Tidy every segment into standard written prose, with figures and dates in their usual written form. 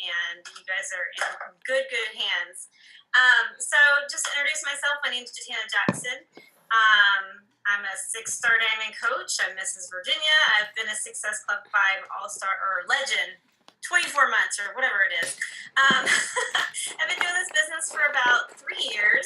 and you guys are in good hands. So just to introduce myself, my name is Jatana Jackson. I'm a 6-star diamond coach. I'm Mrs. Virginia. I've been a Success Club 5 All-Star or Legend 24 months or whatever it is. I've been doing this business for about 3 years.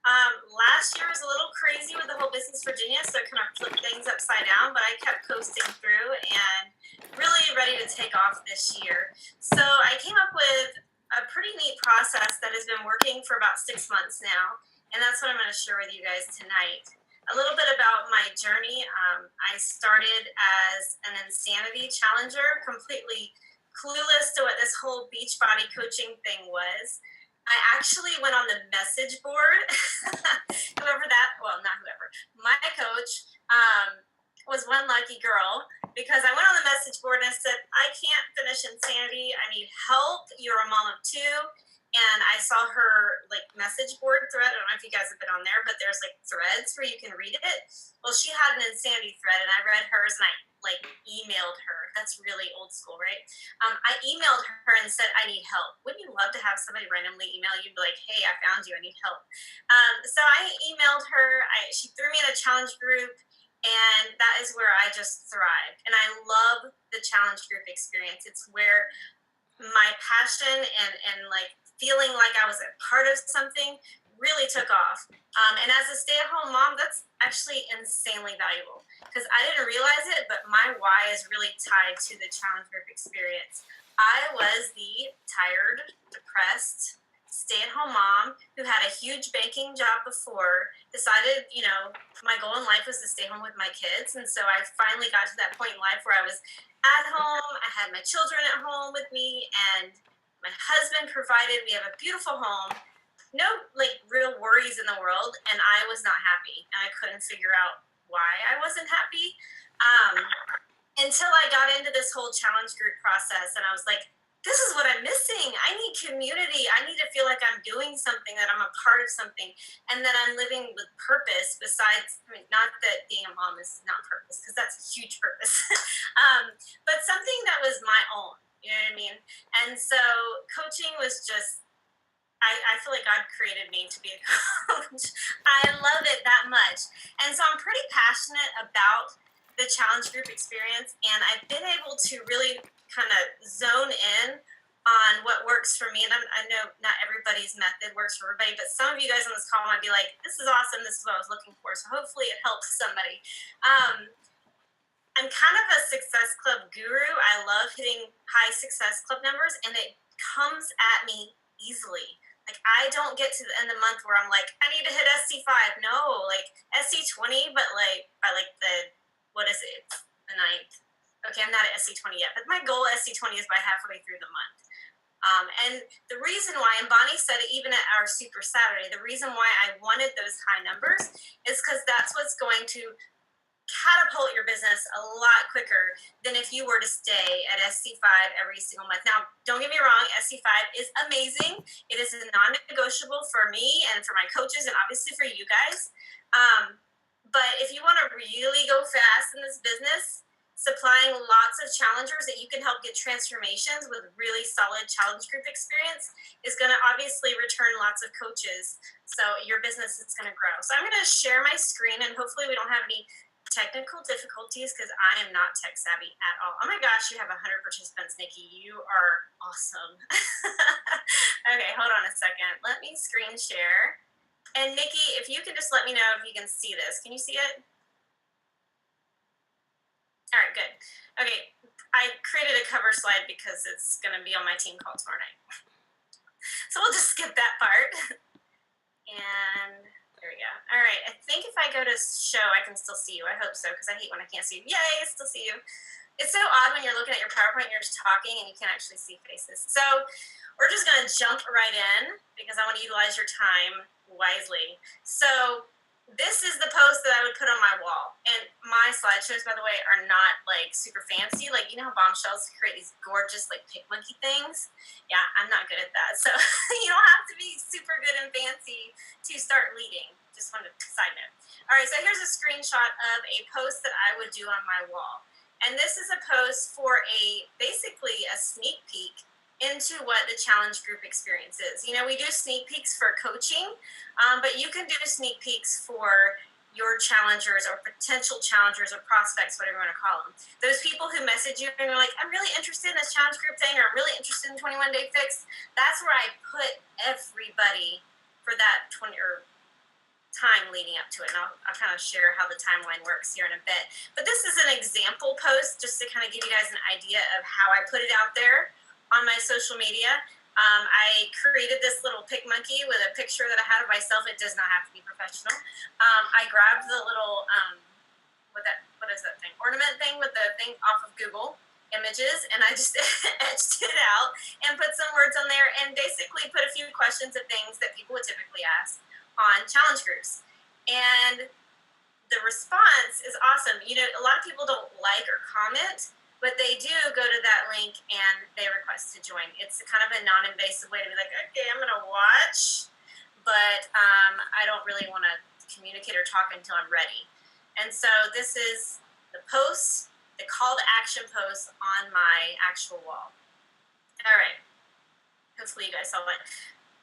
Last year was a little crazy with the whole Business Virginia, so it kind of flipped things upside down, but I kept coasting through and really ready to take off this year. So I came up with a pretty neat process that has been working for about 6 months now, and that's what I'm going to share with you guys tonight. A little bit about my journey. I started as an insanity challenger, completely clueless to what this whole Beachbody coaching thing was. I actually went on the message board. My coach was one lucky girl, because I went on the message board and I said, I can't finish insanity. I need help. You're a mom of 2. And I saw her message board thread. I don't know if you guys have been on there, but there's threads where you can read it. Well, she had an insanity thread, and I read hers, and I emailed her. That's really old school, right? I emailed her and said, I need help. Wouldn't you love to have somebody randomly email you and be like, hey, I found you, I need help. So I emailed her. She threw me in a challenge group, and that is where I just thrived. And I love the challenge group experience. It's where my passion and feeling like I was a part of something really took off. And as a stay-at-home mom, that's actually insanely valuable, because I didn't realize it, but my why is really tied to the challenge group experience. I was the tired, depressed, stay-at-home mom who had a huge banking job before, decided, my goal in life was to stay home with my kids. And so I finally got to that point in life where I was at home, I had my children at home with me, and my husband provided. We have a beautiful home, no real worries in the world, and I was not happy, and I couldn't figure out why I wasn't happy until I got into this whole challenge group process, and I was like, this is what I'm missing. I need community. I need to feel like I'm doing something, that I'm a part of something, and that I'm living with purpose besides, not that being a mom is not purpose, because that's a huge purpose, but something that was my own. You know what I mean? And so coaching was just, I feel like God created me to be a coach. I love it that much. And so I'm pretty passionate about the challenge group experience. And I've been able to really kind of zone in on what works for me. And I know not everybody's method works for everybody, but some of you guys on this call might be like, this is awesome. This is what I was looking for. So hopefully it helps somebody. I'm kind of a Success Club guru. I love hitting high Success Club numbers, and it comes at me easily. I don't get to the end of the month where I'm like, I need to hit SC5. No, SC20, but by what is it? The 9th. Okay, I'm not at SC20 yet, but my goal SC20 is by halfway through the month. And the reason why, and Bonnie said it even at our Super Saturday, the reason why I wanted those high numbers is because that's what's going to catapult your business a lot quicker than if you were to stay at SC5 every single month. Now, don't get me wrong, SC5 is amazing. It is a non-negotiable for me and for my coaches, and obviously for you guys. But if you want to really go fast in this business, supplying lots of challengers that you can help get transformations with really solid challenge group experience is going to obviously return lots of coaches. So your business is going to grow. So I'm going to share my screen, and hopefully we don't have any technical difficulties, because I am not tech savvy at all. Oh my gosh, you have 100 participants, Nikki. You are awesome. Okay, hold on a second. Let me screen share. And Nikki, if you can just let me know if you can see this. Can you see it? All right, good. Okay, I created a cover slide because it's going to be on my team call tomorrow night. So we'll just skip that part. And there we go. All right, I think if I go to show, I can still see you. I hope so, because I hate when I can't see you. Yay, I still see you. It's so odd when you're looking at your PowerPoint, you're just talking, and you can't actually see faces. So we're just going to jump right in, because I want to utilize your time wisely. So this is the post that I would put on my wall. And my slideshows, by the way, are not super fancy. You know how bombshells create these gorgeous pick monkey things? Yeah, I'm not good at that. So you don't have to be super good and fancy to start leading. Just wanted to side note. All right, so here's a screenshot of a post that I would do on my wall. And this is a post for basically a sneak peek into what the challenge group experience is. You know, we do sneak peeks for coaching, but you can do sneak peeks for your challengers or potential challengers or prospects, whatever you want to call them. Those people who message you and you're like, I'm really interested in this challenge group thing, or I'm really interested in 21-day fix. That's where I put everybody for that 20 or time leading up to it. And I'll kind of share how the timeline works here in a bit. But this is an example post just to kind of give you guys an idea of how I put it out there on my social media. I created this little pick monkey with a picture that I had of myself. It does not have to be professional. I grabbed the little, what is that thing? Ornament thing with the thing off of Google Images, and I just etched it out and put some words on there and basically put a few questions of things that people would typically ask on challenge groups. And the response is awesome. You know, a lot of people don't like or comment, but they do go to that link and they request to join. It's kind of a non-invasive way to be like, okay, I'm going to watch, but I don't really want to communicate or talk until I'm ready. And so this is the post, the call to action post on my actual wall. All right. Hopefully you guys saw it.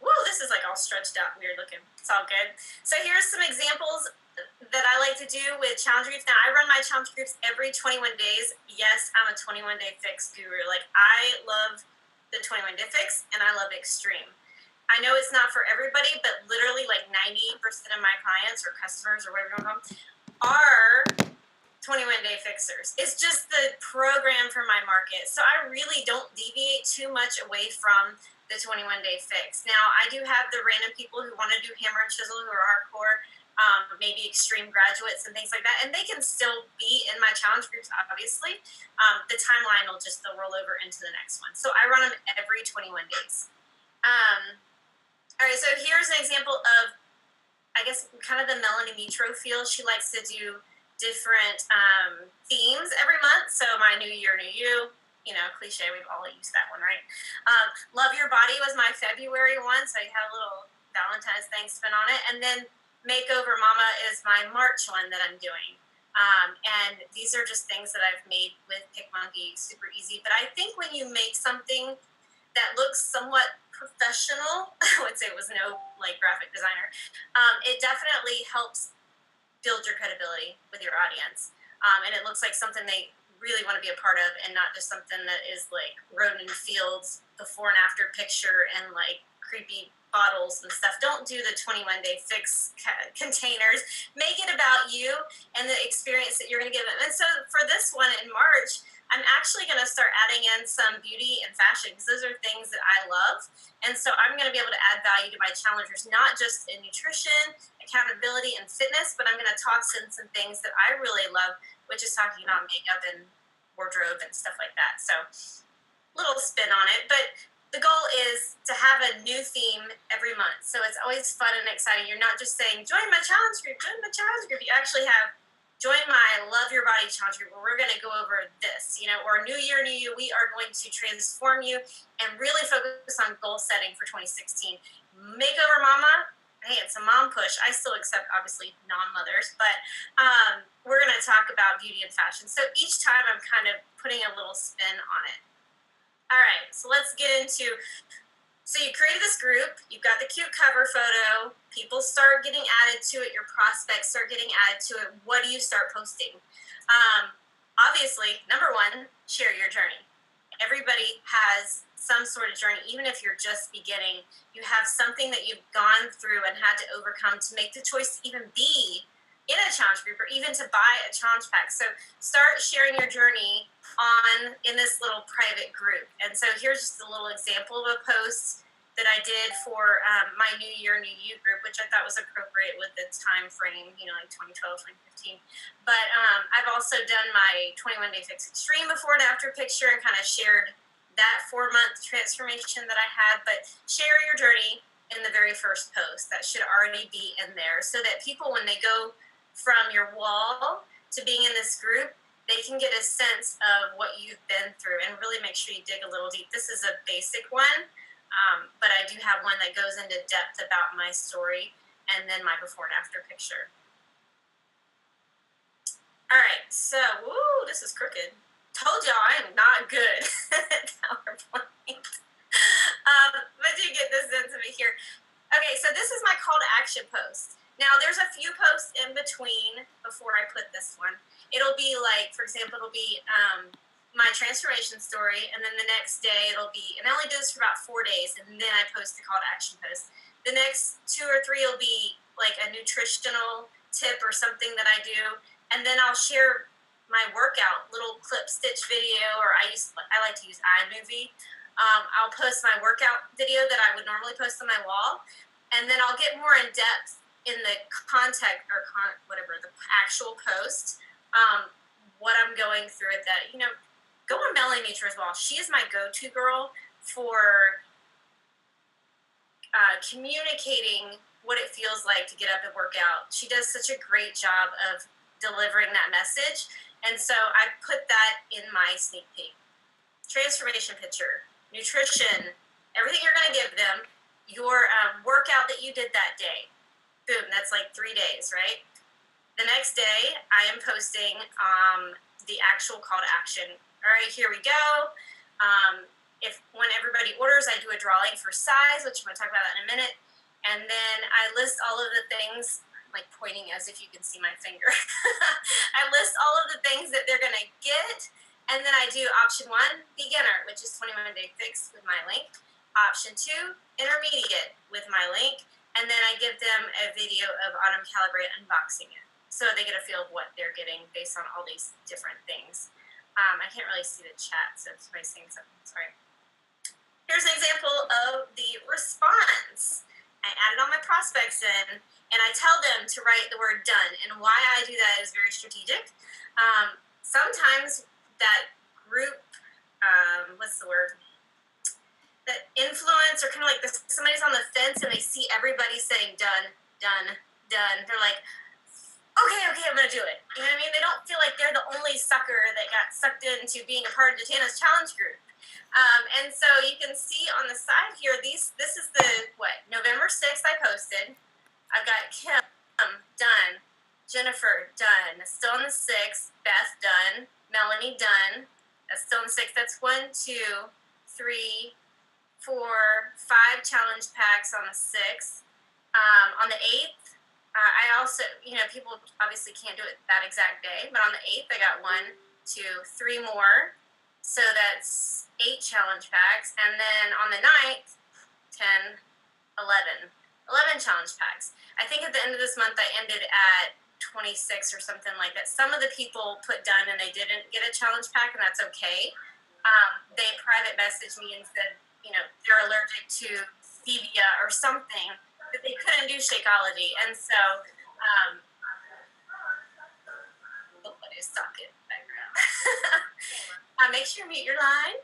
Whoa, this is like all stretched out, weird looking. It's all good. So here's some examples that I like to do with challenge groups. Now, I run my challenge groups every 21 days. Yes, I'm a 21-day fix guru. Like, I love the 21-day fix, and I love extreme. I know it's not for everybody, but literally like 90% of my clients or customers or whatever you want to call them are 21-day fixers. It's just the program for my market. So I really don't deviate too much away from the 21-day fix. Now, I do have the random people who want to do hammer and chisel, who are hardcore, maybe extreme graduates and things like that, and they can still be in my challenge groups, obviously. The timeline will just, they'll roll over into the next one. So I run them every 21 days. All right, so here's an example of, I guess, kind of the Melanie Mitro feel. She likes to do different themes every month. So my New Year, New You, you know, cliche, we've all used that one, right? Love Your Body was my February one, so I had a little Valentine's thing spin on it. And then Makeover Mama is my March one that I'm doing. And these are just things that I've made with PicMonkey, super easy. But I think when you make something that looks somewhat professional, I would say it was no like graphic designer, it definitely helps build your credibility with your audience. And it looks like something they really want to be a part of, and not just something that is like Rodin Fields before and after picture and like creepy bottles and stuff. Don't do the 21-day fix containers. Make it about you and the experience that you're going to give them. And so for this one in March, I'm actually going to start adding in some beauty and fashion, because those are things that I love. And so I'm going to be able to add value to my challengers, not just in nutrition, accountability, and fitness, but I'm going to toss in some things that I really love, which is talking about makeup and wardrobe and stuff like that. So little spin on it. But the goal is to have a new theme every month. So it's always fun and exciting. You're not just saying, join my challenge group, join my challenge group. You actually have, join my Love Your Body challenge group, where we're going to go over this, you know, or New Year, New You. We are going to transform you and really focus on goal setting for 2016. Makeover Mama, hey, it's a mom push. I still accept, obviously, non-mothers, but we're going to talk about beauty and fashion. So each time I'm kind of putting a little spin on it. All right, so let's get into, so you created this group, you've got the cute cover photo, people start getting added to it, your prospects start getting added to it. What do you start posting? Obviously, number one, share your journey. Everybody has some sort of journey. Even if you're just beginning, you have something that you've gone through and had to overcome to make the choice to even be in a challenge group or even to buy a challenge pack. So start sharing your journey in this little private group. And so here's just a little example of a post that I did for my New Year, New You group, which I thought was appropriate with the time frame, you know, like 2012, 2015. But I've also done my 21-day fix extreme before and after picture and kind of shared that 4-month transformation that I had. But share your journey in the very first post. That should already be in there, so that people, when they go from your wall to being in this group, they can get a sense of what you've been through, and really make sure you dig a little deep. This is a basic one, but I do have one that goes into depth about my story and then my before and after picture. All right, so, woo, this is crooked. Told y'all I am not good at PowerPoint. here. Okay, so this is my call to action post. Now, there's a few posts in between before I put this one. It'll be like, for example, it'll be my transformation story, and then the next day it'll be, and I only do this for about 4 days, and then I post the call to action post. The next 2 or 3 will be like a nutritional tip or something that I do, and then I'll share my workout, little clip stitch video, or I like to use iMovie. I'll post my workout video that I would normally post on my wall, and then I'll get more in depth in the context or the actual post, what I'm going through at that. You know, go on Melanie Mutual's wall. She is my go-to girl for communicating what it feels like to get up and work out. She does such a great job of delivering that message, and so I put that in my sneak peek. Transformation picture, nutrition, everything you're going to give them, your workout that you did that day. Boom, that's like 3 days, right? The next day, I am posting the actual call to action. All right, here we go. When everybody orders, I do a drawing for size, which I'm going to talk about that in a minute. And then I list all of the things, like pointing as if you can see my finger. I list all of the things that they're going to get. And then I do option 1, beginner, which is 21-day fix with my link. Option 2, intermediate with my link. And then I give them a video of Autumn Calibrate unboxing it. So they get a feel of what they're getting based on all these different things. I can't really see the chat, so if somebody's saying something, sorry. Here's an example of the response. I added all my prospects in, and I tell them to write the word done. And why I do that is very strategic. Sometimes that group, that influence, or kind of like this, somebody's on the fence and they see everybody saying done, done, done. They're like, okay, I'm going to do it. You know what I mean? They don't feel like they're the only sucker that got sucked into being a part of Jatana's challenge group. And so you can see on the side here, this is the, November 6th I posted. I've got Kim, done. Jennifer, done. Still on the 6th. Beth, done. Melanie, done. That's still on the 6th. That's 1, 2, 3, 4, 5 challenge packs on the 6th. On the 8th, I also, people obviously can't do it that exact day, but on the 8th, I got 1, 2, 3 more. So that's 8 challenge packs. And then on the 9th, 10, 11 challenge packs. I think at the end of this month, I ended at 26 or something like that. Some of the people put done and they didn't get a challenge pack, and that's okay. They private messaged me and said, they're allergic to stevia or something, that they couldn't do Shakeology. And so, somebody's talking in the background. Make sure you mute your line.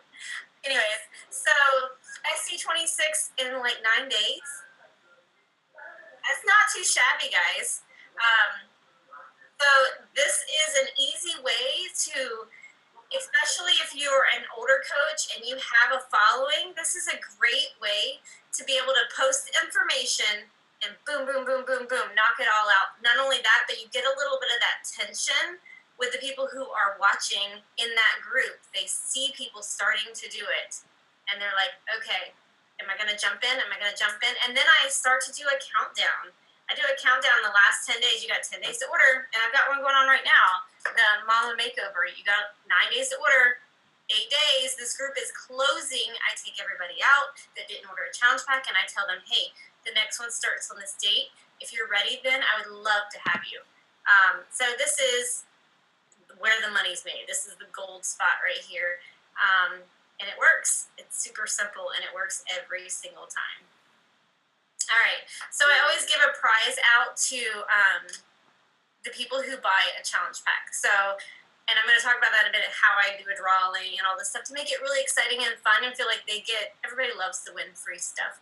Anyways, so XC26 in like 9 days. That's not too shabby, guys. So this is an easy way to, especially if you're an older coach and you have a following, this is a great way to be able to post information and boom, boom, boom, boom, boom, knock it all out. Not only that, but you get a little bit of that tension with the people who are watching in that group. They see people starting to do it, and they're like, okay, am I going to jump in? Am I going to jump in? And then I start to do a countdown. I do a countdown the last 10 days. You got 10 days to order, and I've got one going on right now, the Mama Makeover. You got 9 days to order, 8 days. This group is closing. I take everybody out that didn't order a challenge pack, and I tell them, hey, the next one starts on this date. If you're ready, then I would love to have you. So this is where the money's made. This is the gold spot right here. And it works. It's super simple, and it works every single time. All right, so I always give a prize out to the people who buy a challenge pack. So, and I'm going to talk about that in a bit, how I do a drawing and all this stuff to make it really exciting and fun and feel like everybody loves to win free stuff.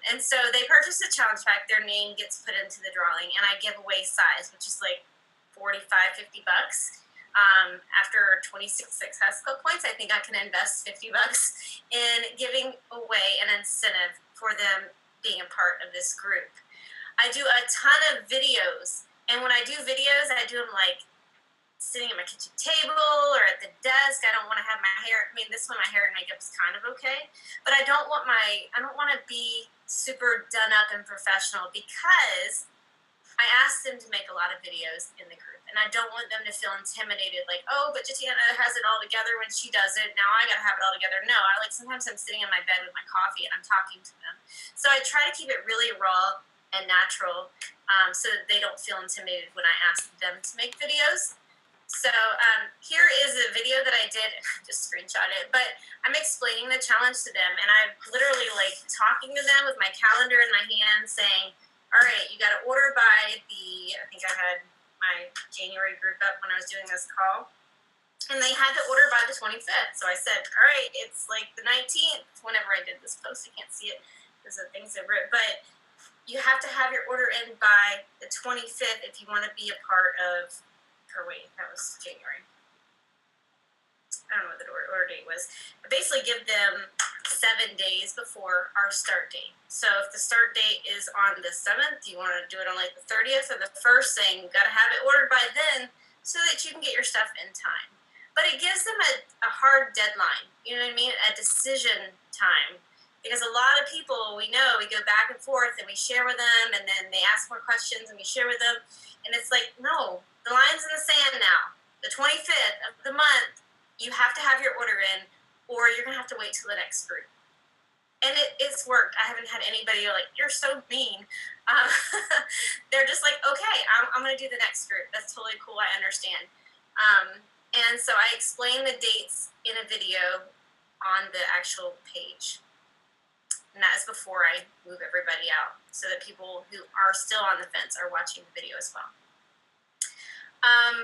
And so they purchase a challenge pack, their name gets put into the drawing, and I give away size, which is like $45, $50. After 26 successful points, I think I can invest $50 in giving away an incentive for them being a part of this group. I do a ton of videos, and when I do videos, I do them like sitting at my kitchen table or at the desk. I don't want to have my hair. I mean, this one, my hair and makeup is kind of okay, but I don't want to be super done up and professional, because I asked them to make a lot of videos in the group, and I don't want them to feel intimidated, like, oh, but Jatiana has it all together when she does it. Now I got to have it all together. No, sometimes I'm sitting in my bed with my coffee and I'm talking to them. So I try to keep it really raw and natural, so that they don't feel intimidated when I ask them to make videos. So here is a video that I did, just screenshot it, but I'm explaining the challenge to them, and I'm literally like talking to them with my calendar in my hand saying, all right, you got to order by I think I had my January group up when I was doing this call, and they had to order by the 25th. So I said, all right, it's like the 19th, whenever I did this post. I can't see it because the thing's over it, but you have to have your order in by the 25th if you want to be a part of, or wait, that was January. I don't know what the order date was. But basically give them 7 days before our start date. So if the start date is on the 7th, you want to do it on like the 30th or the 1st, saying you got to have it ordered by then so that you can get your stuff in time. But it gives them a hard deadline, you know what I mean? A decision time. Because a lot of people, we know, we go back and forth and we share with them, and then they ask more questions and we share with them. And it's like, no, the line's in the sand now. The 25th of the month, you have to have your order in, or you're going to have to wait till the next group. And it's worked. I haven't had anybody like, you're so mean. They're just like, okay, I'm going to do the next group. That's totally cool. I understand. And so I explain the dates in a video on the actual page. And that is before I move everybody out, so that people who are still on the fence are watching the video as well.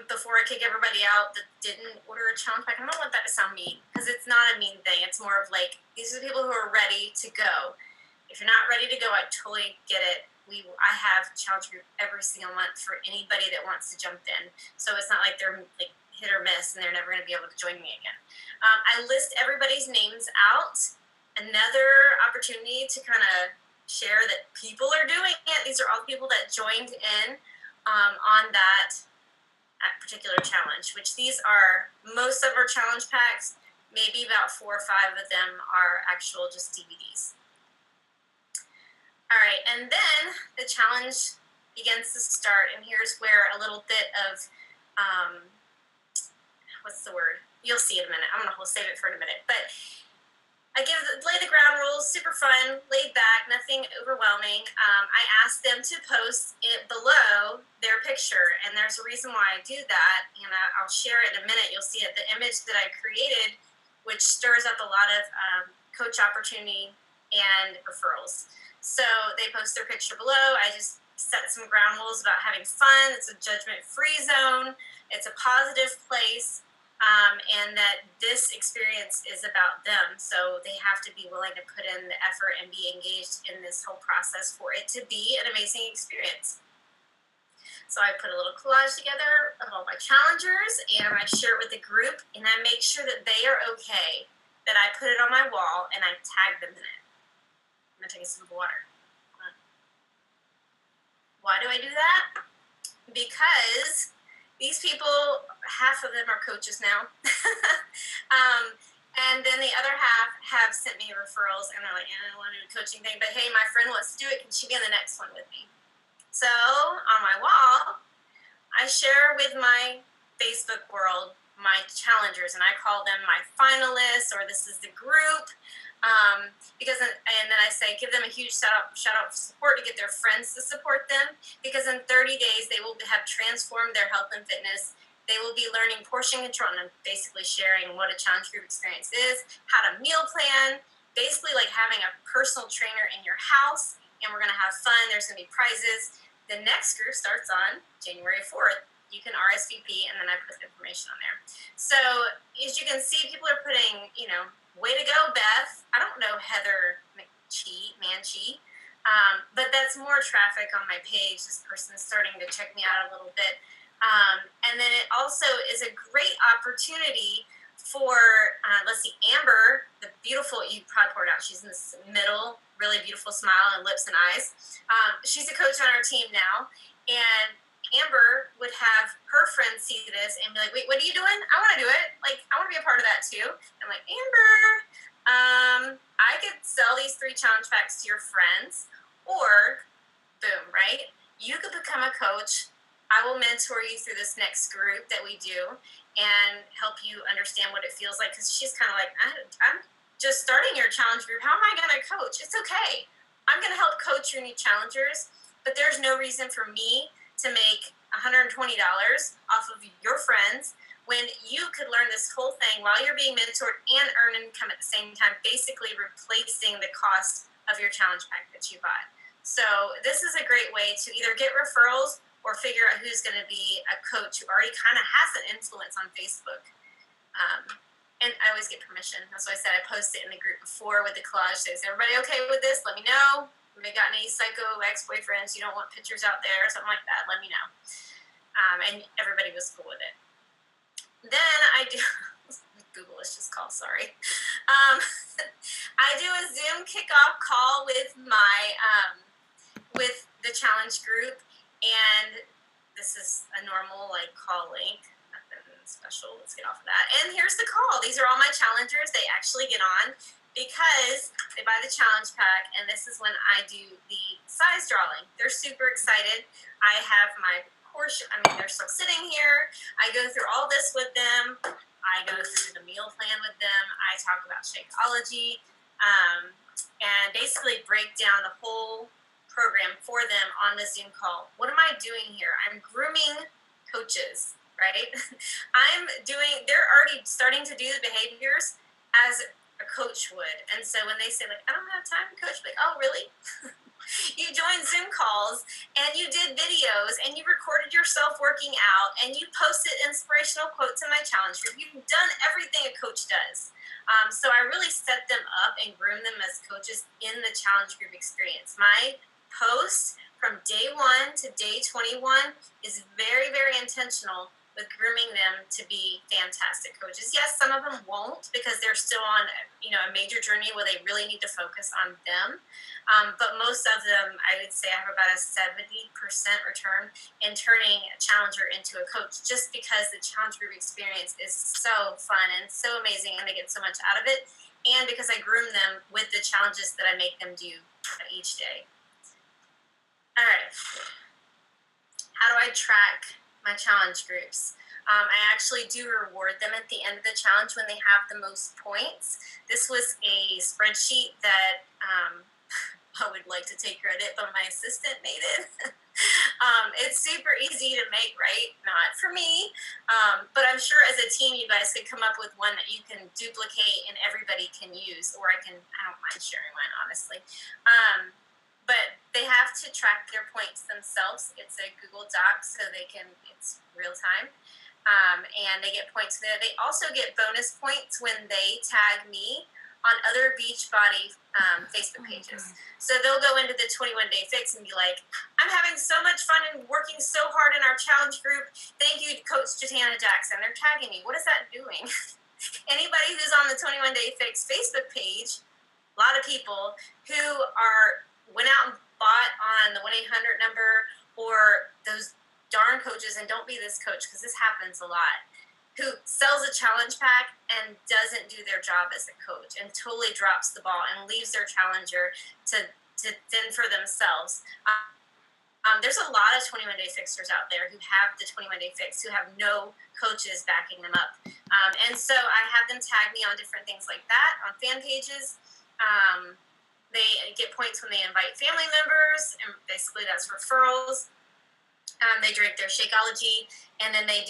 Before I kick everybody out that didn't order a challenge pack, I don't want that to sound mean, because it's not a mean thing. It's more of like, these are the people who are ready to go. If you're not ready to go, I totally get it. I have challenge group every single month for anybody that wants to jump in. So it's not like they're like hit or miss and they're never going to be able to join me again. I list everybody's names out. Another opportunity to kind of share that people are doing it. These are all the people that joined in on that particular challenge, which these are most of our challenge packs. Maybe about 4 or 5 of them are actual just DVDs. All right, and then the challenge begins to start, and here's where a little bit of, what's the word? You'll see in a minute. We'll save it for in a minute. But I lay the ground rules, super fun, laid back, nothing overwhelming. I asked them to post it below their picture, and there's a reason why I do that, and I'll share it in a minute. You'll see it, the image that I created, which stirs up a lot of coach opportunity and referrals. So they post their picture below. I just set some ground rules about having fun. It's a judgment-free zone. It's a positive place. And that this experience is about them, so they have to be willing to put in the effort and be engaged in this whole process for it to be an amazing experience. So I put a little collage together of all my challengers, and I share it with the group, and I make sure that they are okay, that I put it on my wall, and I tag them in it. I'm going to take a sip of water. Why do I do that? Because these people, half of them are coaches now. And then the other half have sent me referrals, and they're like, I don't want to do a coaching thing, but hey, my friend wants to do it. Can she be on the next one with me? So on my wall, I share with my Facebook world my challengers, and I call them my finalists, or this is the group. And then I say, give them a huge shout out for support, to get their friends to support them, because in 30 days they will have transformed their health and fitness. They will be learning portion control, and I'm basically sharing what a challenge group experience is, how to meal plan, basically like having a personal trainer in your house, and we're going to have fun. There's going to be prizes. The next group starts on January 4th. You can RSVP, and then I put the information on there. So as you can see, people are putting, way to go, Beth. I don't know Heather Manchi, but that's more traffic on my page. This person's starting to check me out a little bit. And then it also is a great opportunity for, let's see, Amber, the beautiful, you probably poured out, she's in this middle, really beautiful smile and lips and eyes. She's a coach on our team now. And Amber would have her friends see this and be like, wait, what are you doing? I want to do it. Like, I want to be a part of that too. I'm like, Amber, I could sell these 3 challenge packs to your friends, or boom, right? You could become a coach. I will mentor you through this next group that we do and help you understand what it feels like. Because she's kind of like, I'm just starting your challenge group. How am I going to coach? It's okay. I'm going to help coach your new challengers, but there's no reason for me to make $120 off of your friends when you could learn this whole thing while you're being mentored and earn income at the same time, basically replacing the cost of your challenge pack that you bought. So this is a great way to either get referrals or figure out who's going to be a coach who already kind of has an influence on Facebook. And I always get permission. That's why I said I posted in the group before with the collage. So is everybody okay with this? Let me know. Have you got any psycho ex-boyfriends you don't want pictures out there or something like that? Let me know. And everybody was cool with it. Then I do... Google is just called, sorry. I do a Zoom kickoff call with my... with the challenge group, and this is a normal call link, nothing special. Let's get off of that. And here's the call. These are all my challengers. They actually get on because they buy the challenge pack, and this is when I do the size drawing. They're super excited. I have my portion. I mean, they're still sitting here. I go through all this with them. I go through the meal plan with them. I talk about Shakeology, and basically break down the whole program for them on the Zoom call. What am I doing here? I'm grooming coaches, right? They're already starting to do the behaviors as a coach would. And so when they say I don't have time to coach, oh, really? You joined Zoom calls and you did videos and you recorded yourself working out and you posted inspirational quotes in my challenge group. You've done everything a coach does. So I really set them up and groom them as coaches in the challenge group experience. My post from day 1 to day 21 is very, very intentional with grooming them to be fantastic coaches. Yes, some of them won't because they're still on a major journey where they really need to focus on them. But most of them, I would say I have about a 70% return in turning a challenger into a coach, just because the challenge group experience is so fun and so amazing and they get so much out of it, and because I groom them with the challenges that I make them do each day. All right. How do I track my challenge groups? I actually do reward them at the end of the challenge when they have the most points. This was a spreadsheet that I would like to take credit, but my assistant made it. It's super easy to make, right? Not for me, but I'm sure as a team you guys could come up with one that you can duplicate and everybody can use, or I don't mind sharing mine, honestly. But they have to track their points themselves. It's a Google Doc, so it's real time. And they get points there. They also get bonus points when they tag me on other Beachbody Facebook pages. So they'll go into the 21-day fix and be like, I'm having so much fun and working so hard in our challenge group. Thank you, Coach Jatana Jackson. They're tagging me. What is that doing? Anybody who's on the 21-day fix Facebook page, a lot of people who went out and bought on the 1-800 number, or those darn coaches, and don't be this coach because this happens a lot, who sells a challenge pack and doesn't do their job as a coach and totally drops the ball and leaves their challenger to fend for themselves. There's a lot of 21-day fixers out there who have the 21-day fix who have no coaches backing them up. And so I have them tag me on different things like that on fan pages. They get points when they invite family members, and basically that's referrals. They drink their Shakeology, and then they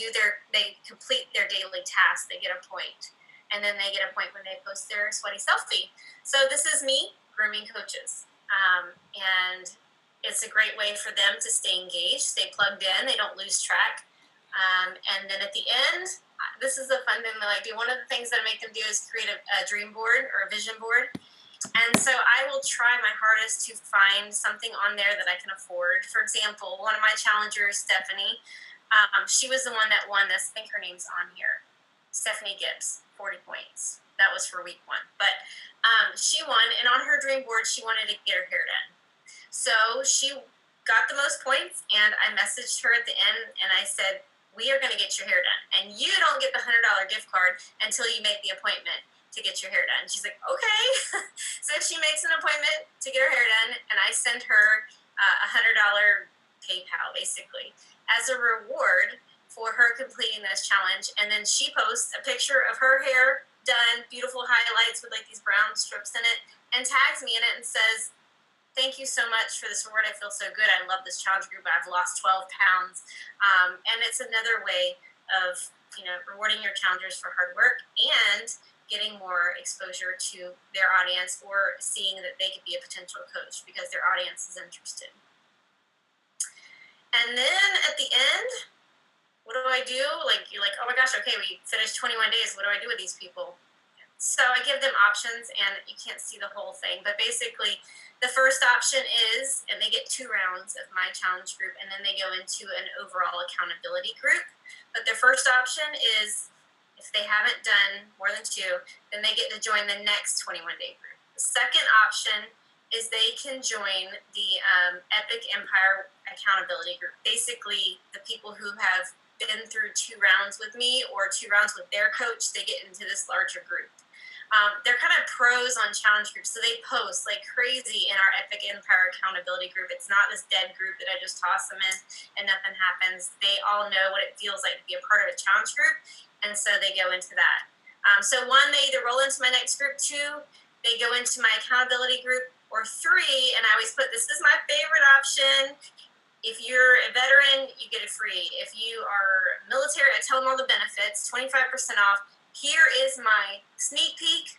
complete their daily tasks. They get a point, and then they get a point when they post their sweaty selfie. So this is me grooming coaches, and it's a great way for them to stay engaged, stay plugged in. They don't lose track. And then at the end, this is the fun thing that I do. One of the things that I make them do is create a dream board or a vision board. And so I will try my hardest to find something on there that I can afford. For example, one of my challengers, Stephanie, she was the one that won this. I think her name's on here. Stephanie Gibbs, 40 points. That was for week 1. But she won, and on her dream board, she wanted to get her hair done. So she got the most points, and I messaged her at the end, and I said, we are going to get your hair done, and you don't get the $100 gift card until you make the appointment to get your hair done. She's like, okay. So she makes an appointment to get her hair done, and I send her a $100 PayPal, basically, as a reward for her completing this challenge. And then she posts a picture of her hair done, beautiful highlights with like these brown strips in it, and tags me in it and says, thank you so much for this reward. I feel so good. I love this challenge group. I've lost 12 pounds. And it's another way of, rewarding your challengers for hard work and getting more exposure to their audience, or seeing that they could be a potential coach because their audience is interested. And then at the end, what do I do? Like, you're like, oh my gosh, okay, we finished 21 days. What do I do with these people? So I give them options, and you can't see the whole thing, but basically the first option is, and they get 2 rounds of my challenge group, and then they go into an overall accountability group. But their first option is, if they haven't done more than 2, then they get to join the next 21-day group. The second option is they can join the Epic Empire accountability group. Basically, the people who have been through 2 rounds with me or 2 rounds with their coach, they get into this larger group. They're kind of pros on challenge groups, so they post like crazy in our Epic Empire accountability group. It's not this dead group that I just toss them in and nothing happens. They all know what it feels like to be a part of a challenge group, and so they go into that. So 1, they either roll into my next group. 2, they go into my accountability group. Or 3, and I always put, this is my favorite option. If you're a veteran, you get it free. If you are military, I tell them all the benefits, 25% off. Here is my sneak peek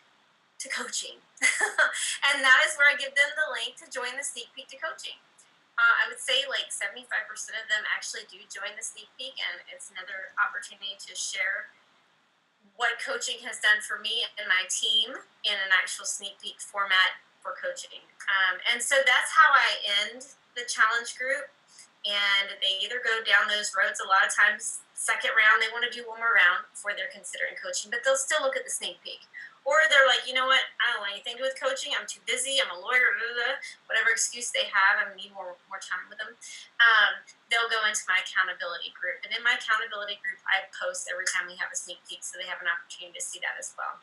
to coaching. And that is where I give them the link to join the sneak peek to coaching. I would say like 75% of them actually do join the sneak peek, and it's another opportunity to share what coaching has done for me and my team in an actual sneak peek format for coaching. And so that's how I end the challenge group. And they either go down those roads. A lot of times, second round, they want to do 1 more round before they're considering coaching, but they'll still look at the sneak peek. Or they're like, you know what, I don't want anything to do with coaching. I'm too busy. I'm a lawyer, blah, blah, blah. Whatever excuse they have, I need more time with them. They'll go into my accountability group. And in my accountability group, I post every time we have a sneak peek, so they have an opportunity to see that as well.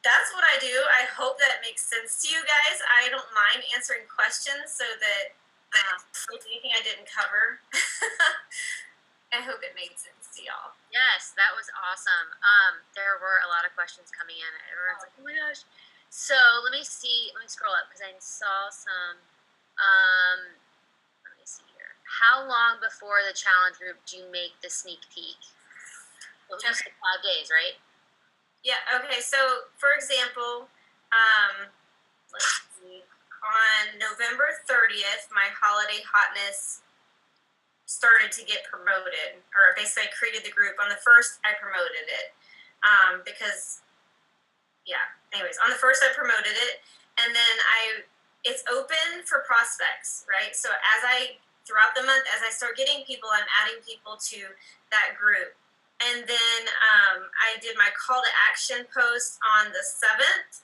That's what I do. I hope that makes sense to you guys. I don't mind answering questions so that if there's anything I didn't cover, I hope it made sense to y'all. Yes, that was awesome. There were a lot of questions coming in. Everyone's like, oh my gosh. So let me see. Let me scroll up because I saw some. Let me see here. How long before the challenge group do you make the sneak peek? Well, you said 5 days, right? Yeah, okay. So, for example, let's see. On November 30th, my holiday hotness started to get promoted, or basically I created the group. On the 1st, I promoted it because, anyways, on the 1st, I promoted it, and then it's open for prospects, right? So throughout the month, as I start getting people, I'm adding people to that group. And then I did my call to action post on the 7th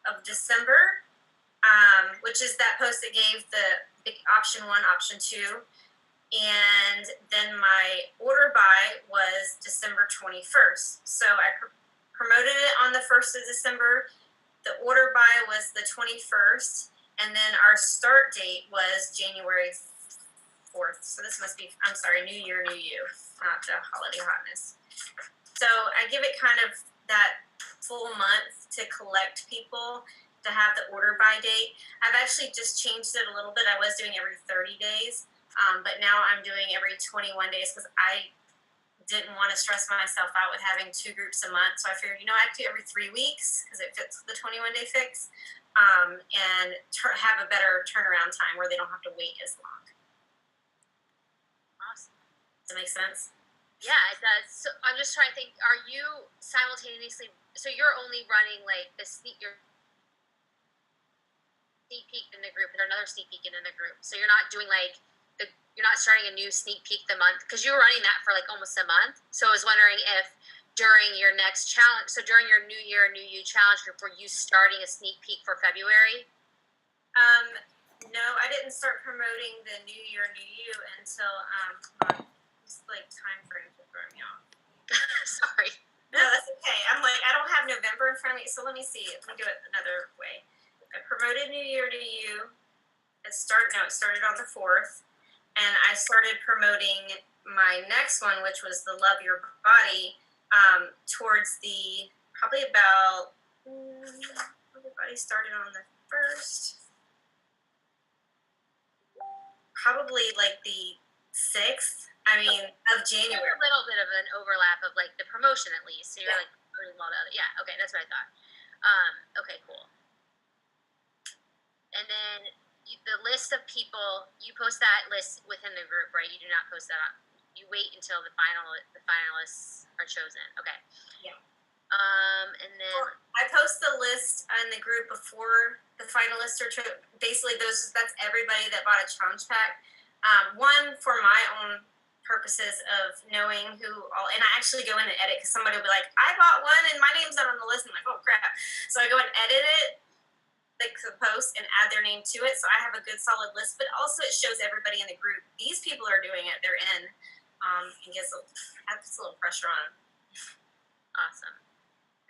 of December, which is that post that gave the option 1, option 2. And then my order by was December 21st. So I promoted it on the 1st of December. The order by was the 21st. And then our start date was January 4th. So this must be, I'm sorry, New Year, New You, not the holiday hotness. So I give it kind of that full month to collect people to have the order by date. I've actually just changed it a little bit. I was doing every 30 days. But now I'm doing every 21 days because I didn't want to stress myself out with having 2 groups a month. So I figured, I could do every 3 weeks because it fits with the 21-day fix, and have a better turnaround time where they don't have to wait as long. Awesome. Does that make sense? Yeah, it does. So I'm just trying to think, are you simultaneously, so you're only running like the sneak peek in the group and another sneak peek in the group. So you're not doing like, you're not starting a new sneak peek the month, because you were running that for like almost a month. So I was wondering if during your next challenge, so during your New Year, New You challenge group, were you starting a sneak peek for February? No, I didn't start promoting the New Year, New You until, it's like time frame to throw me off. Sorry. No, that's okay. I'm like, I don't have November in front of me, so let me see. Let me do it another way. I promoted New Year, New You. It started on the 4th, and I started promoting my next one, which was the Love Your Body, towards the, probably about, everybody started on the 1st. Probably like the 6th, of January. There's a little bit of an overlap of like the promotion at least. So you're like promoting all the other. Yeah, okay, that's what I thought. Okay, cool. And then the list of people, you post that list within the group, right? You do not post that on. You wait until the finalists are chosen. Okay. Yeah. And then I post the list in the group before the finalists are chosen. Basically, that's everybody that bought a challenge pack. One for my own purposes of knowing who all, and I actually go in and edit because somebody will be like, I bought one and my name's not on the list. I'm like, oh crap. So I go and edit it, like the post, and add their name to it. So I have a good solid list, but also it shows everybody in the group, these people are doing it, they're in. And puts a little pressure on them. Awesome.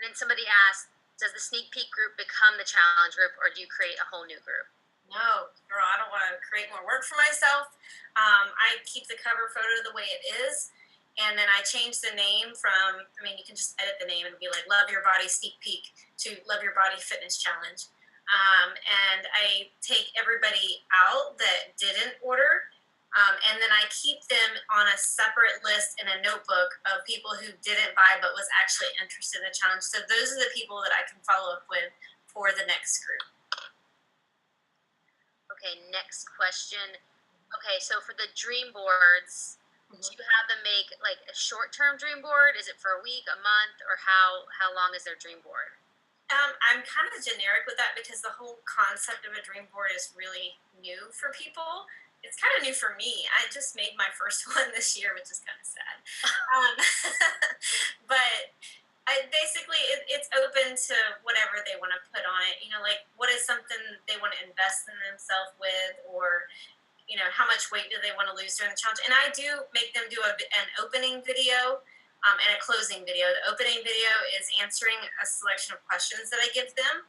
And then somebody asked, does the sneak peek group become the challenge group, or do you create a whole new group? No, girl, I don't want to create more work for myself. I keep the cover photo the way it is, and then I change the name from, you can just edit the name and be like Love Your Body Sneak Peek to Love Your Body Fitness Challenge. And I take everybody out that didn't order, and then I keep them on a separate list in a notebook of people who didn't buy but was actually interested in the challenge. So those are the people that I can follow up with for the next group. Okay, next question. Okay, so for the dream boards, do you have them make like a short-term dream board? Is it for a week, a month, or how long is their dream board? I'm kind of generic with that because the whole concept of a dream board is really new for people. It's kind of new for me. I just made my first one this year, which is kind of sad. But it's open to whatever they want to put on it. Like what is something they want to invest in themselves with, or how much weight do they want to lose during the challenge. And I do make them do an opening video and a closing video. The opening video is answering a selection of questions that I give them,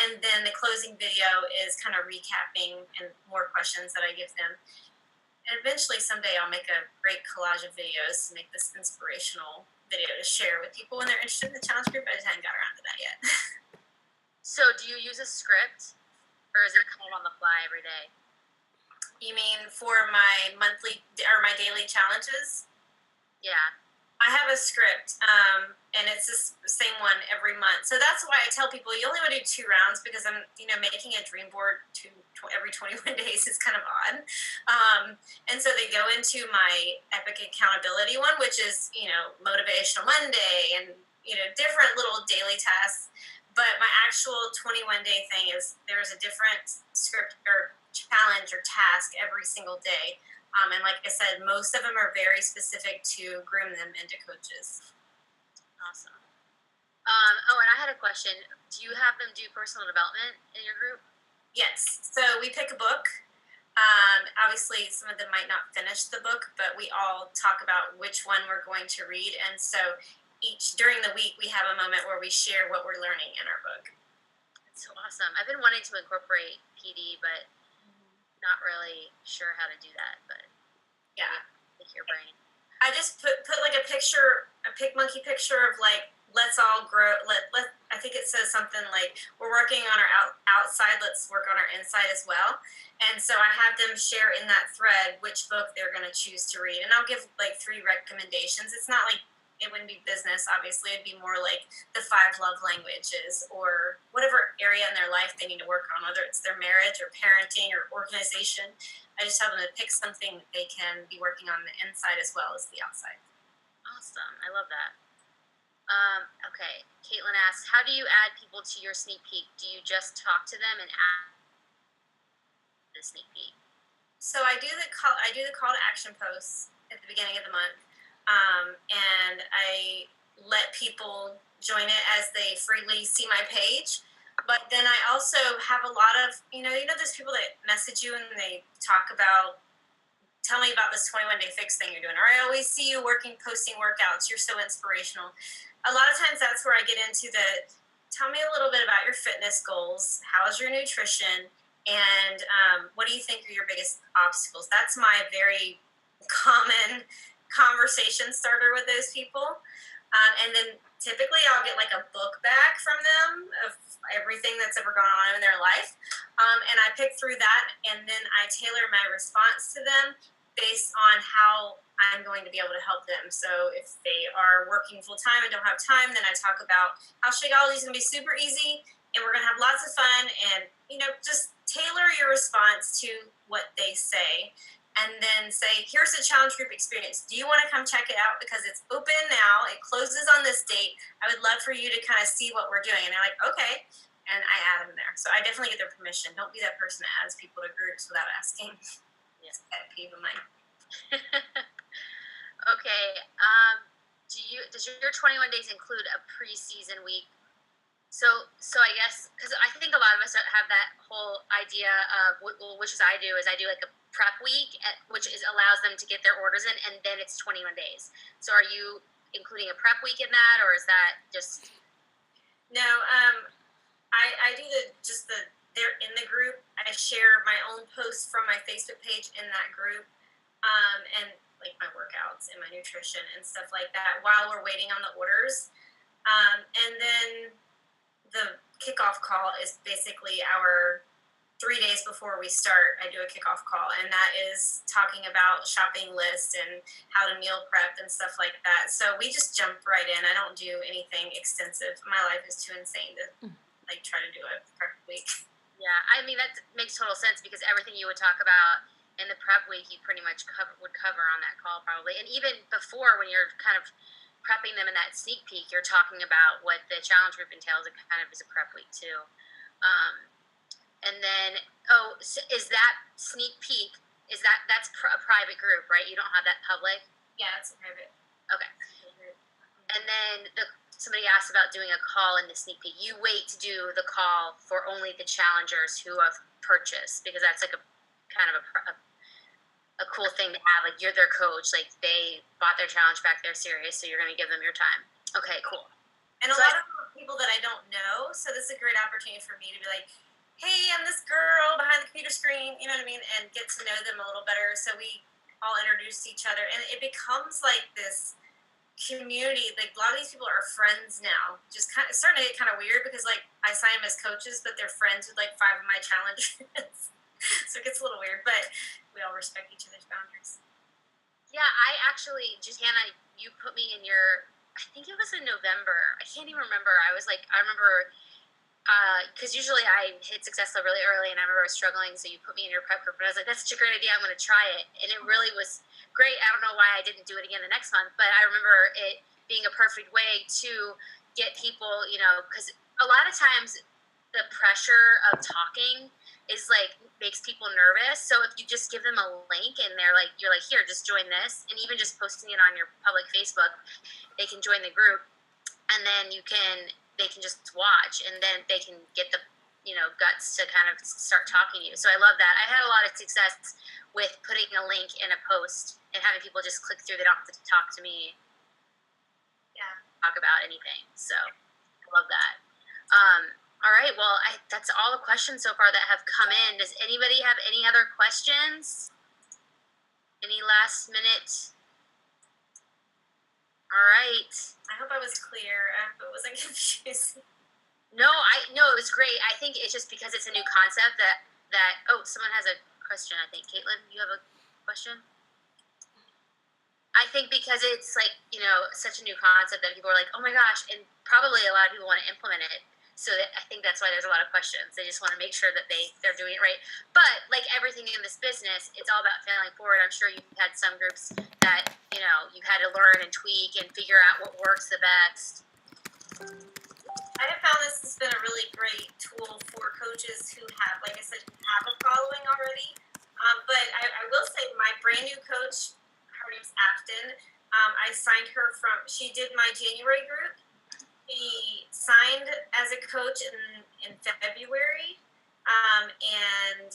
and then the closing video is kind of recapping and more questions that I give them. And eventually someday I'll make a great collage of videos to make this inspirational video to share with people when they're interested in the challenge group. I just haven't got around to that yet. So do you use a script, or is it kind of on the fly every day? You mean for my monthly or my daily challenges? Yeah. I have a script, and it's the same one every month. So that's why I tell people you only want to do 2 rounds, because I'm, making a dream board every 21 days is kind of odd. And so they go into my epic accountability one, which is, motivational Monday and, different little daily tasks. But my actual 21-day thing is there's a different script or challenge or task every single day. And like I said, most of them are very specific to groom them into coaches. Awesome. And I had a question. Do you have them do personal development in your group? Yes. So we pick a book. Obviously, some of them might not finish the book, but we all talk about which one we're going to read. And so during the week, we have a moment where we share what we're learning in our book. That's so awesome. I've been wanting to incorporate PD, but not really sure how to do that, but yeah, pick your brain. I just put like a picture, a pig monkey picture of like, let's all grow. I think it says something like, we're working on our outside, let's work on our inside as well. And so I have them share in that thread which book they're going to choose to read, and I'll give like 3 recommendations. It's not like, it wouldn't be business, obviously. It'd be more like the 5 love languages, or whatever area in their life they need to work on, whether it's their marriage or parenting or organization. I just have them to pick something that they can be working on the inside as well as the outside. Awesome. I love that. Okay. Caitlin asks, how do you add people to your sneak peek? Do you just talk to them and add the sneak peek? So I do the call to action posts at the beginning of the month. And I let people join it as they freely see my page. But then I also have a lot of, those people that message you and they talk about, tell me about this 21-day fix thing you're doing. Or I always see you posting workouts. You're so inspirational. A lot of times that's where I get into tell me a little bit about your fitness goals. How's your nutrition? And what do you think are your biggest obstacles? That's my very common conversation starter with those people. And then typically I'll get like a book back from them of everything that's ever gone on in their life. And I pick through that, and then I tailor my response to them based on how I'm going to be able to help them. So if they are working full time and don't have time, then I talk about how Shakeology is going to be super easy and we're going to have lots of fun, and just tailor your response to what they say. And then say, here's the challenge group experience. Do you want to come check it out? Because it's open now. It closes on this date. I would love for you to kind of see what we're doing. And they're like, okay. And I add them there. So I definitely get their permission. Don't be that person that adds people to groups without asking. Yes, pet peeve of mine. Okay. Does your 21 days include a preseason week? So I guess, because I think a lot of us have that whole idea of, which is I do like a prep week, which allows them to get their orders in, and then it's 21 days. So are you including a prep week in that, or is that just? No, I do they're in the group. I share my own posts from my Facebook page in that group, and like my workouts and my nutrition and stuff like that while we're waiting on the orders. And then the kickoff call is basically our 3 days before we start. I do a kickoff call, and that is talking about shopping lists and how to meal prep and stuff like that. So we just jump right in. I don't do anything extensive. My life is too insane to try to do a prep week. Yeah, I mean, that makes total sense, because everything you would talk about in the prep week, you pretty much would cover on that call probably. And even before, when you're kind of prepping them in that sneak peek, you're talking about what the challenge group entails. It kind of is a prep week too. And then, is that sneak peek, that's a private group, right? You don't have that public? Yeah, it's private. Okay. And then somebody asked about doing a call in the sneak peek. You wait to do the call for only the challengers who have purchased, because that's like a kind of a cool thing to have. Like, you're their coach, like they bought their challenge back, they're serious, so you're going to give them your time. Okay, cool. And a lot of people that I don't know, so this is a great opportunity for me to be like, hey, I'm this girl behind the computer screen, you know what I mean, and get to know them a little better. So we all introduce each other, and it becomes like this community. Like, a lot of these people are friends now. Just kind of starting to get kind of weird, because like I sign them as coaches, but they're friends with like 5 of my challengers. So it gets a little weird, but we all respect each other's boundaries. Yeah, I actually, Hannah, you put me in I think it was in November. I can't even remember. I remember, because usually I hit success level really early, and I remember I was struggling, so you put me in your prep group, and I was like, that's such a great idea, I'm going to try it. And it really was great. I don't know why I didn't do it again the next month, but I remember it being a perfect way to get people, because a lot of times the pressure of talking is like makes people nervous. So if you just give them a link and you're like, here, just join this, and even just posting it on your public Facebook, they can join the group, and then they can just watch, and then they can get the guts to kind of start talking to you. So I love that. I had a lot of success with putting a link in a post and having people just click through. They don't have to talk to me. Yeah. Talk about anything. So I love that. All right, well, that's all the questions so far that have come in. Does anybody have any other questions? Any last minute? All right. I hope I was clear. I hope it wasn't confusing. No, it was great. I think it's just because it's a new concept that someone has a question, I think. Caitlin, you have a question? I think because it's like, such a new concept that people are like, oh my gosh, and probably a lot of people want to implement it. So I think that's why there's a lot of questions. They just want to make sure that they're doing it right. But like everything in this business, it's all about failing forward. I'm sure you've had some groups that, you've had to learn and tweak and figure out what works the best. I have found this has been a really great tool for coaches who have, like I said, have a following already. But I will say my brand new coach, her name's Afton. I signed her she did my January group. He signed as a coach in in February, and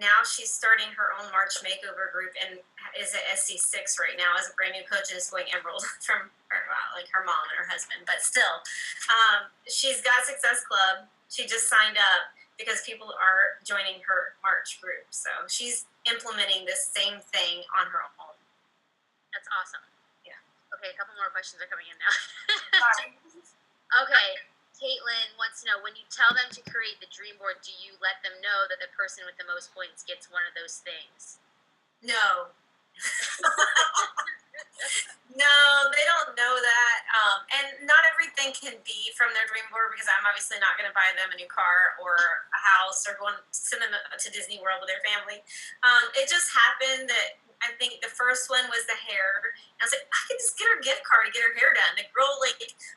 now she's starting her own March makeover group and is at SC6 right now as a brand new coach and is going Emerald from her mom and her husband. But still, she's got Success Club. She just signed up because people are joining her March group. So she's implementing this same thing on her own. That's awesome. Yeah. Okay, a couple more questions are coming in now. Sorry. Okay. Caitlin wants to know, when you tell them to create the dream board, do you let them know that the person with the most points gets one of those things? No. No, they don't know that. And not everything can be from their dream board because I'm obviously not going to buy them a new car or a house or send them to Disney World with their family. It just happened that I think the first one was the hair. And I was like, I could just get her a gift card to get her hair done. The girl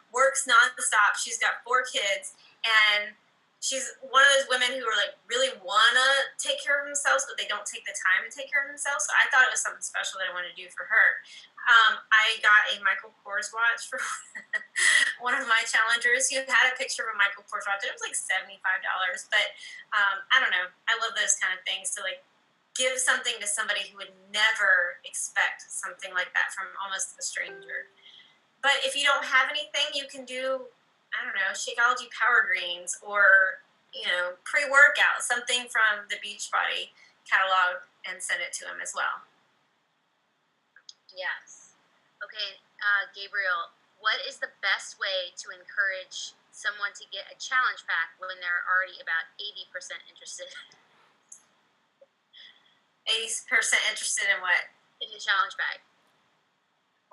works nonstop. She's got 4 kids, and she's one of those women who are really wanna take care of themselves, but they don't take the time to take care of themselves. So I thought it was something special that I wanted to do for her. I got a Michael Kors watch for one of my challengers who had a picture of a Michael Kors watch. It was like $75, but I don't know. I love those kind of things to give something to somebody who would never expect something like that from almost a stranger. But if you don't have anything, you can do, I don't know, Shakeology Power Greens or, pre-workout, something from the Beachbody catalog, and send it to them as well. Yes. Okay, Gabriel, what is the best way to encourage someone to get a challenge pack when they're already about 80% interested? 80% interested in what? In the challenge bag.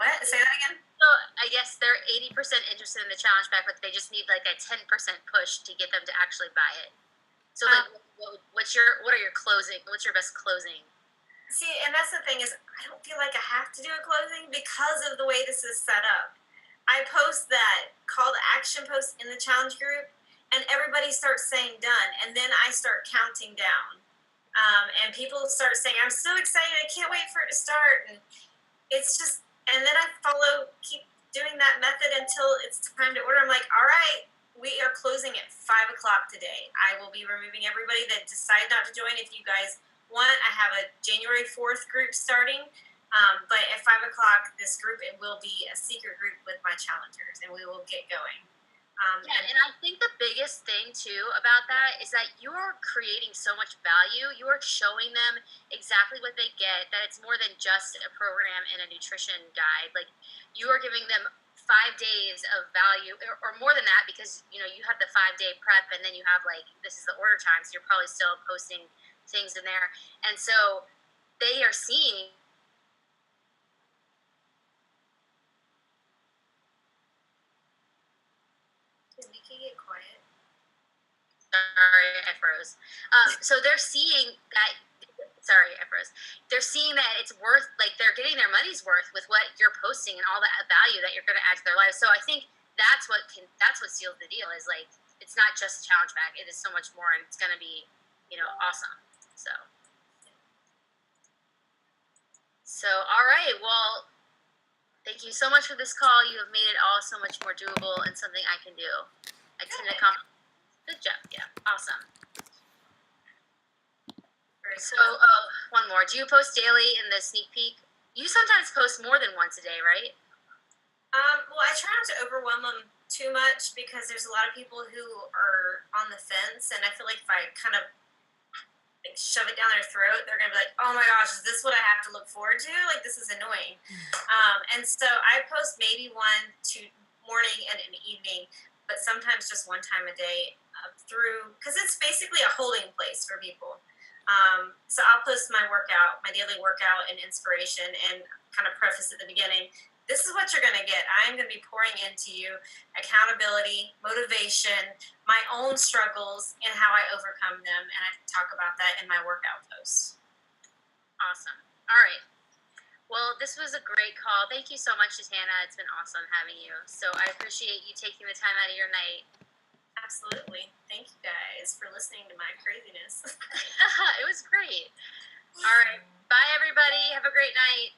What? Say that again? So I guess they're 80% interested in the challenge bag, but they just need a 10% push to get them to actually buy it. So what's your best closing? See, and that's the thing is, I don't feel like I have to do a closing because of the way this is set up. I post that call to action post in the challenge group, and everybody starts saying done, and then I start counting down. And people start saying, I'm so excited, I can't wait for it to start. And it's just, and then I keep doing that method until it's time to order. I'm like, all right, we are closing at 5 o'clock today. I will be removing everybody that decided not to join. If you guys want, I have a January 4th group starting. But at 5 o'clock, this group, it will be a secret group with my challengers, and we will get going. And I think the biggest thing too about that is that you're creating so much value. You are showing them exactly what they get, that it's more than just a program and a nutrition guide. You are giving them 5 days of value, or more than that, because you have the 5-day prep, and then you have this is the order time, so you're probably still posting things in there, and so they are seeing. Get quiet. Sorry, I froze. So they're seeing that. Sorry, I froze. They're seeing that it's worth, they're getting their money's worth with what you're posting and all that value that you're going to add to their lives. So I think that's what seals the deal. Is it's not just a challenge bag. It is so much more, and it's going to be, awesome. So all right. Well, thank you so much for this call. You have made it all so much more doable and something I can do. I tend to Good job. Yeah. Awesome. So, one more. Do you post daily in the sneak peek? You sometimes post more than once a day, right? Well, I try not to overwhelm them too much because there's a lot of people who are on the fence, and I feel like if I kind of shove it down their throat, they're gonna be like, oh my gosh, is this what I have to look forward to? This is annoying. And so I post maybe 1 morning and an evening, but sometimes just 1 time a day because it's basically a holding place for people. So I'll post my daily workout and inspiration, and kind of preface at the beginning, this is what you're going to get. I am going to be pouring into you accountability, motivation, my own struggles, and how I overcome them. And I talk about that in my workout posts. Awesome. All right. Well, this was a great call. Thank you so much, Tana. It's been awesome having you. So I appreciate you taking the time out of your night. Absolutely. Thank you guys for listening to my craziness. It was great. All right. Bye, everybody. Have a great night.